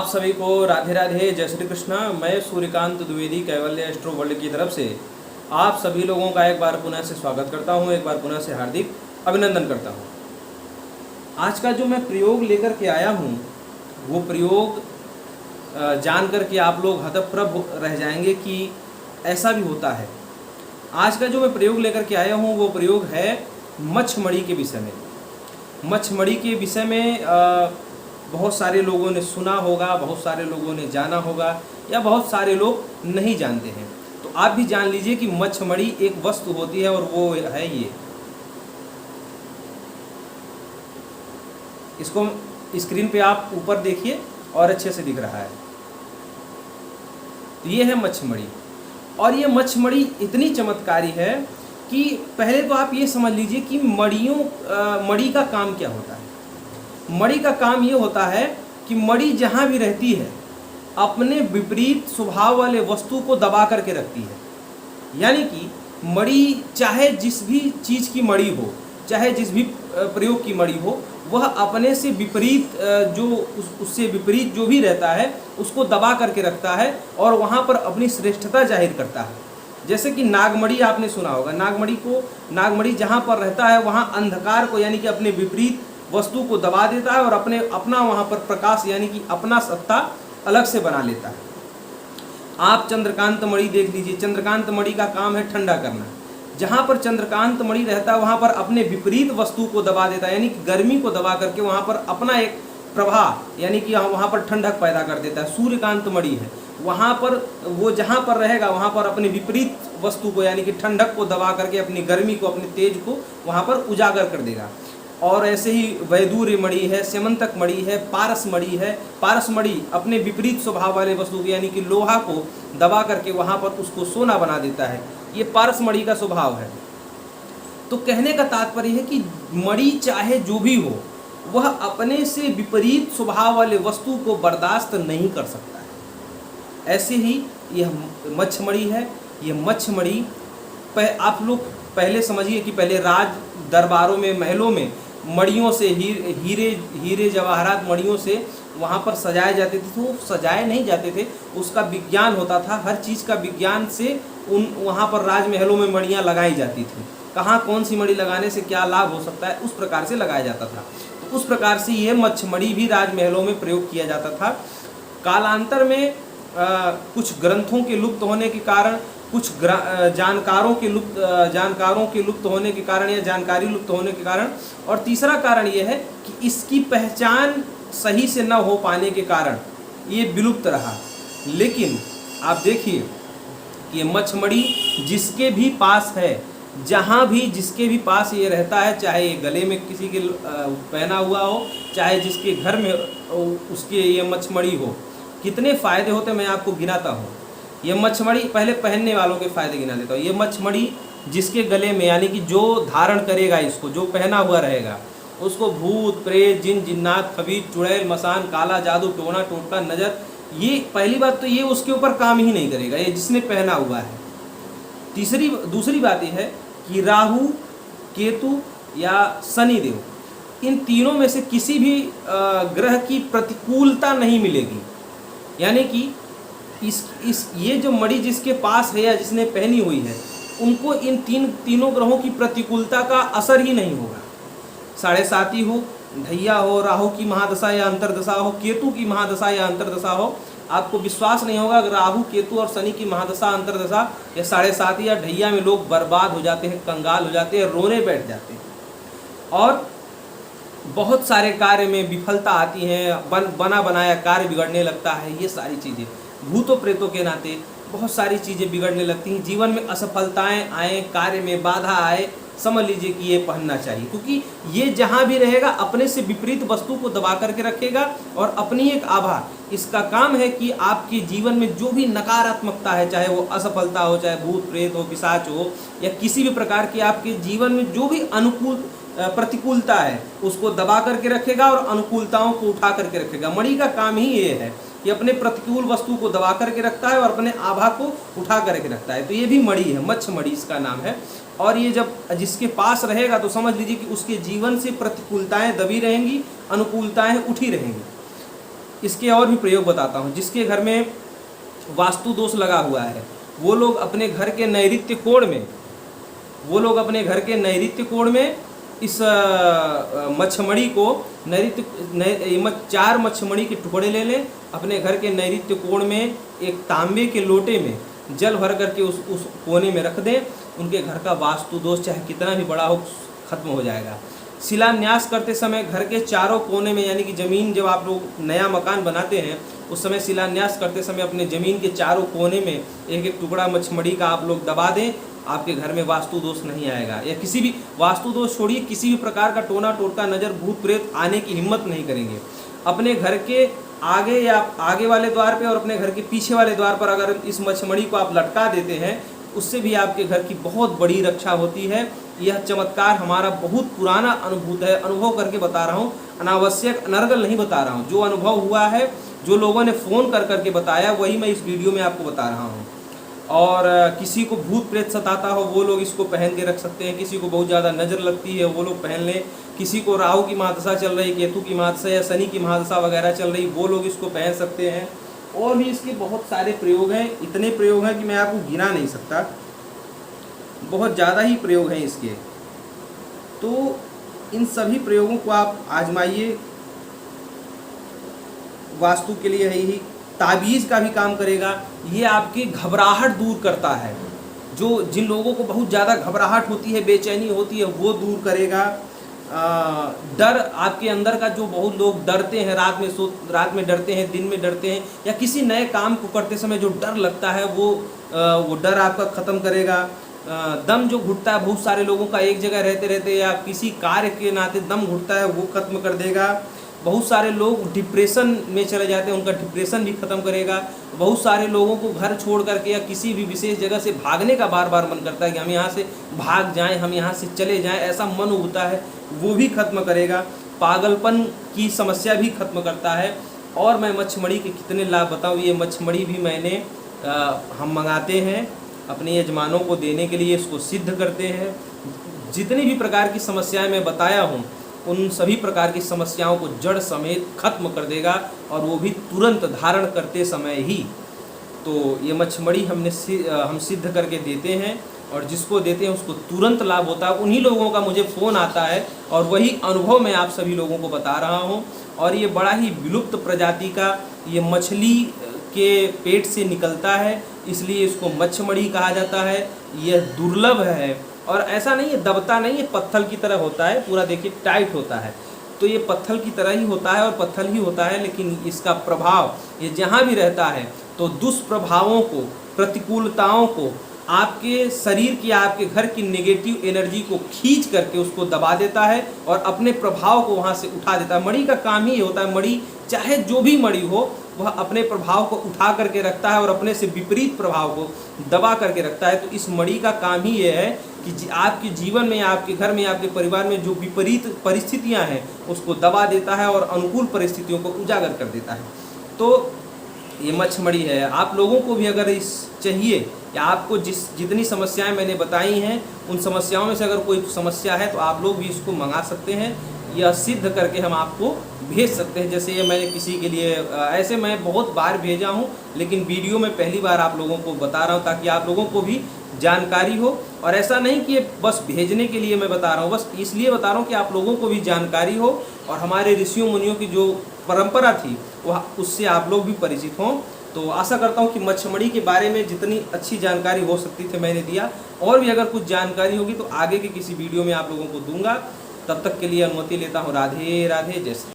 आप सभी को राधे राधे, जय श्री कृष्णा। मैं सूर्यकांत द्विवेदी कैवल्य एस्ट्रो वर्ल्ड की तरफ से आप सभी लोगों का एक बार पुनः से स्वागत करता हूं, एक बार पुनः से हार्दिक अभिनंदन करता हूं। आज का जो मैं प्रयोग लेकर के आया हूं वो प्रयोग जान कर के आप लोग हतप्रभ रह जाएंगे कि ऐसा भी होता है। आज का जो मैं प्रयोग लेकर के आया हूं वो प्रयोग है मच्छमड़ी के विषय में। मच्छमड़ी के विषय में बहुत सारे लोगों ने सुना होगा, बहुत सारे लोगों ने जाना होगा या बहुत सारे लोग नहीं जानते हैं। तो आप भी जान लीजिए कि मच्छमड़ी एक वस्तु होती है और वो है ये। इसको स्क्रीन पे आप ऊपर देखिए और अच्छे से दिख रहा है। तो ये है मच्छमड़ी और ये मच्छमड़ी इतनी चमत्कारी है कि पहले तो आप ये समझ लीजिए कि मड़ी का काम क्या होता है। मड़ी का काम ये होता है कि मड़ी जहाँ भी रहती है अपने विपरीत स्वभाव वाले वस्तु को दबा करके रखती है। यानी कि मड़ी चाहे जिस भी चीज़ की मड़ी हो, चाहे जिस भी प्रयोग की मड़ी हो, वह अपने से विपरीत उससे विपरीत जो भी रहता है उसको दबा करके रखता है और वहाँ पर अपनी श्रेष्ठता जाहिर करता है। जैसे कि नागमणि आपने सुना होगा। नागमणि जहाँ पर रहता है वहाँ अंधकार को यानी कि अपने विपरीत वस्तु को दबा देता है और अपना वहाँ पर प्रकाश यानी कि अपना सत्ता अलग से बना लेता है। आप चंद्रकांत मणि देख लीजिए। चंद्रकांत मणि का काम है ठंडा करना। जहाँ पर चंद्रकांत मणि रहता है वहाँ पर अपने विपरीत वस्तु को दबा देता है यानी कि गर्मी को दबा करके वहाँ पर अपना एक प्रभाव यानी कि वहाँ पर ठंडक पैदा कर देता है। सूर्यकांत मणि है, वहाँ पर वो जहाँ पर रहेगा वहाँ पर अपने विपरीत वस्तु को यानी कि ठंडक को दबा करके अपनी गर्मी को, अपने तेज को वहाँ पर उजागर कर देगा। और ऐसे ही वैदूर्य मणि है, स्यमंतक मणि है, पारस मणि है। पारस मणि अपने विपरीत स्वभाव वाले वस्तु को यानी कि लोहा को दबा करके वहाँ पर उसको सोना बना देता है। ये पारस मणि का स्वभाव है। तो कहने का तात्पर्य है कि मणि चाहे जो भी हो वह अपने से विपरीत स्वभाव वाले वस्तु को बर्दाश्त नहीं कर सकता है। ऐसे ही यह मच्छमड़ी है। यह मच्छमड़ी आप लोग पहले समझिए कि पहले राज दरबारों में, महलों में मड़ियों से हीरे जवाहरात मड़ियों से वहाँ पर सजाए जाते थे। तो सजाए नहीं जाते थे, उसका विज्ञान होता था। हर चीज़ का विज्ञान से वहाँ पर राजमहलों में मड़ियाँ लगाई जाती थी। कहाँ कौन सी मड़ी लगाने से क्या लाभ हो सकता है उस प्रकार से लगाया जाता था। तो उस प्रकार से ये मच्छमड़ी भी राजमहलों में प्रयोग किया जाता था। कालांतर में कुछ ग्रंथों के लुप्त होने के कारण, कुछ जानकारों के लुप्त होने के कारण या जानकारी लुप्त होने के कारण, और तीसरा कारण यह है कि इसकी पहचान सही से न हो पाने के कारण ये विलुप्त रहा। लेकिन आप देखिए कि ये मच्छमड़ी जिसके भी पास है, जहाँ भी जिसके भी पास ये रहता है, चाहे ये गले में किसी के पहना हुआ हो, चाहे जिसके घर में उसके ये मच्छमड़ी हो, कितने फ़ायदे होते मैं आपको गिनाता हूँ। ये मच्छमड़ी पहले पहनने वालों के फ़ायदे गिना लेता हूँ। ये मच्छमड़ी जिसके गले में यानी कि जो धारण करेगा, इसको जो पहना हुआ रहेगा, उसको भूत प्रेत, जिन जिन्नात, खबीज, चुड़ैल, मसान, काला जादू, टोना टोटका, नज़र, ये पहली बात तो ये उसके ऊपर काम ही नहीं करेगा, ये जिसने पहना हुआ है। दूसरी बात यह है कि राहु, केतु या शनिदेव, इन तीनों में से किसी भी ग्रह की प्रतिकूलता नहीं मिलेगी। यानी कि ये जो मड़ी जिसके पास है या जिसने पहनी हुई है उनको इन तीनों ग्रहों की प्रतिकूलता का असर ही नहीं होगा। 7.5 हो, ढैया हो, राहु की महादशा या अंतर्दशा हो, केतु की महादशा या अंतर्दशा हो, आपको विश्वास नहीं होगा अगर राहु, केतु और शनि की महादशा, अंतर्दशा या 7.5 या ढैया में लोग बर्बाद हो जाते हैं, कंगाल हो जाते हैं, रोने बैठ जाते हैं और बहुत सारे कार्य में विफलता आती है, बना बनाया कार्य बिगड़ने लगता है। ये सारी चीज़ें भूतों प्रेतों के नाते बहुत सारी चीज़ें बिगड़ने लगती हैं। जीवन में असफलताएं आए, कार्य में बाधा आए, समझ लीजिए कि ये पहनना चाहिए, क्योंकि ये जहाँ भी रहेगा अपने से विपरीत वस्तु को दबा करके रखेगा और अपनी एक आभा, इसका काम है कि आपके जीवन में जो भी नकारात्मकता है, चाहे वो असफलता हो, चाहे भूत प्रेत हो, पिशाच हो, या किसी भी प्रकार की आपके जीवन में जो भी प्रतिकूलता है उसको दबा करके रखेगा और अनुकूलताओं को उठा करके रखेगा। मणि का काम ही ये है कि अपने प्रतिकूल वस्तु को दबा करके रखता है और अपने आभा को उठा करके रखता है। तो ये भी मणि है, मच्छमड़ी इसका नाम है। और ये जब जिसके पास रहेगा तो समझ लीजिए कि उसके जीवन से प्रतिकूलताएं दबी रहेंगी, अनुकूलताएं उठी रहेंगी। इसके और भी प्रयोग बताता हूँ। जिसके घर में वास्तु दोष लगा हुआ है वो लोग अपने घर के नैऋत्य कोण में इस मच्छमड़ी को चार मच्छमड़ी के टुकड़े ले लें, अपने घर के नैऋत्य कोण में एक तांबे के लोटे में जल भर करके उस कोने में रख दें। उनके घर का वास्तु दोष चाहे कितना भी बड़ा हो खत्म हो जाएगा। शिलान्यास करते समय घर के चारों कोने में, यानी कि ज़मीन जब आप लोग नया मकान बनाते हैं उस समय शिलान्यास करते समय अपने ज़मीन के चारों कोने में एक एक टुकड़ा मच्छमड़ी का आप लोग दबा दें। आपके घर में वास्तु दोष नहीं आएगा, या किसी भी वास्तु दोष छोड़िए, किसी भी प्रकार का टोना टोटका नज़र भूत प्रेत आने की हिम्मत नहीं करेंगे। अपने घर के आगे या आगे वाले द्वार पे और अपने घर के पीछे वाले द्वार पर अगर इस मच्छमड़ी को आप लटका देते हैं उससे भी आपके घर की बहुत बड़ी रक्षा होती है। यह चमत्कार हमारा बहुत पुराना अनुभव करके बता रहा हूँ, अनावश्यक अनर्गल नहीं बता रहा हूँ। जो अनुभव हुआ है, जो लोगों ने फ़ोन कर करके बताया, वही मैं इस वीडियो में आपको बता रहा हूँ। और किसी को भूत प्रेत सताता हो वो लोग इसको पहन के रख सकते हैं। किसी को बहुत ज़्यादा नज़र लगती है वो लोग पहन लें। किसी को राहु की महादशा चल रही, केतु की महादशा या शनि की महादशा वगैरह चल रही, वो लोग इसको पहन सकते हैं। और भी इसके बहुत सारे प्रयोग हैं, इतने प्रयोग हैं कि मैं आपको गिना नहीं सकता, बहुत ज़्यादा ही प्रयोग हैं इसके। तो इन सभी प्रयोगों को आप आजमाइए। वास्तु के लिए है ही, ताबीज़ का भी काम करेगा। ये आपकी घबराहट दूर करता है, जिन लोगों को बहुत ज़्यादा घबराहट होती है, बेचैनी होती है, वो दूर करेगा। डर आपके अंदर का, जो बहुत लोग डरते हैं, रात में डरते हैं, दिन में डरते हैं, या किसी नए काम को करते समय जो डर लगता है वो डर आपका ख़त्म करेगा। दम जो घुटता है बहुत सारे लोगों का एक जगह रहते रहते या किसी कार्य के नाते दम घुटता है, वो खत्म कर देगा। बहुत सारे लोग डिप्रेशन में चले जाते हैं, उनका डिप्रेशन भी खत्म करेगा। बहुत सारे लोगों को घर छोड़ करके या किसी भी विशेष जगह से भागने का बार बार मन करता है कि हम यहाँ से भाग जाएं, हम यहाँ से चले जाएं, ऐसा मन होता है, वो भी खत्म करेगा। पागलपन की समस्या भी खत्म करता है। और मैं मच्छमड़ी के कितने लाभ बताऊँ। ये मच्छमड़ी भी हम मंगाते हैं अपने यजमानों को देने के लिए, इसको सिद्ध करते हैं। जितनी भी प्रकार की समस्याएं मैं बताया हूँ उन सभी प्रकार की समस्याओं को जड़ समेत खत्म कर देगा, और वो भी तुरंत धारण करते समय ही। तो ये मच्छमड़ी हम सिद्ध करके देते हैं, और जिसको देते हैं उसको तुरंत लाभ होता है। उन्हीं लोगों का मुझे फ़ोन आता है और वही अनुभव मैं आप सभी लोगों को बता रहा हूँ। और ये बड़ा ही विलुप्त प्रजाति का ये मछली के पेट से निकलता है, इसलिए इसको मच्छमड़ी कहा जाता है। यह दुर्लभ है, और ऐसा नहीं है, दबता नहीं है, पत्थर की तरह होता है, पूरा देखिए टाइट होता है। तो ये पत्थर की तरह ही होता है और पत्थर ही होता है, लेकिन इसका प्रभाव ये जहाँ भी रहता है तो दुष्प्रभावों को, प्रतिकूलताओं को, आपके शरीर की, आपके घर की नेगेटिव एनर्जी को खींच करके उसको दबा देता है और अपने प्रभाव को वहाँ से उठा देता है। मणि का काम ही होता है, मणि चाहे जो भी मणि हो वह अपने प्रभाव को उठा करके रखता है और अपने से विपरीत प्रभाव को दबा करके रखता है। तो इस मणि का काम ही ये है कि आपके जीवन में, आपके घर में, आपके परिवार में जो विपरीत परिस्थितियां हैं उसको दबा देता है और अनुकूल परिस्थितियों को उजागर कर देता है। तो ये मच्छमड़ी है। आप लोगों को भी अगर इस चाहिए, या आपको जितनी समस्याएं मैंने बताई हैं उन समस्याओं में से अगर कोई समस्या है तो आप लोग भी इसको मंगा सकते हैं, या सिद्ध करके हम आपको भेज सकते हैं। जैसे ये मैंने किसी के लिए, ऐसे मैं बहुत बार भेजा हूँ, लेकिन वीडियो में पहली बार आप लोगों को बता रहा हूँ ताकि आप लोगों को भी जानकारी हो। और ऐसा नहीं कि बस भेजने के लिए मैं बता रहा हूँ, बस इसलिए बता रहा हूँ कि आप लोगों को भी जानकारी हो और हमारे ऋषियों मुनियों की जो परंपरा थी वह उससे आप लोग भी परिचित हों। तो आशा करता हूँ कि मच्छमड़ी के बारे में जितनी अच्छी जानकारी हो सकती थी मैंने दिया, और भी अगर कुछ जानकारी होगी तो आगे के किसी वीडियो में आप लोगों को दूंगा। तब तक के लिए अनुमति लेता हूँ। राधे राधे, जय श्री।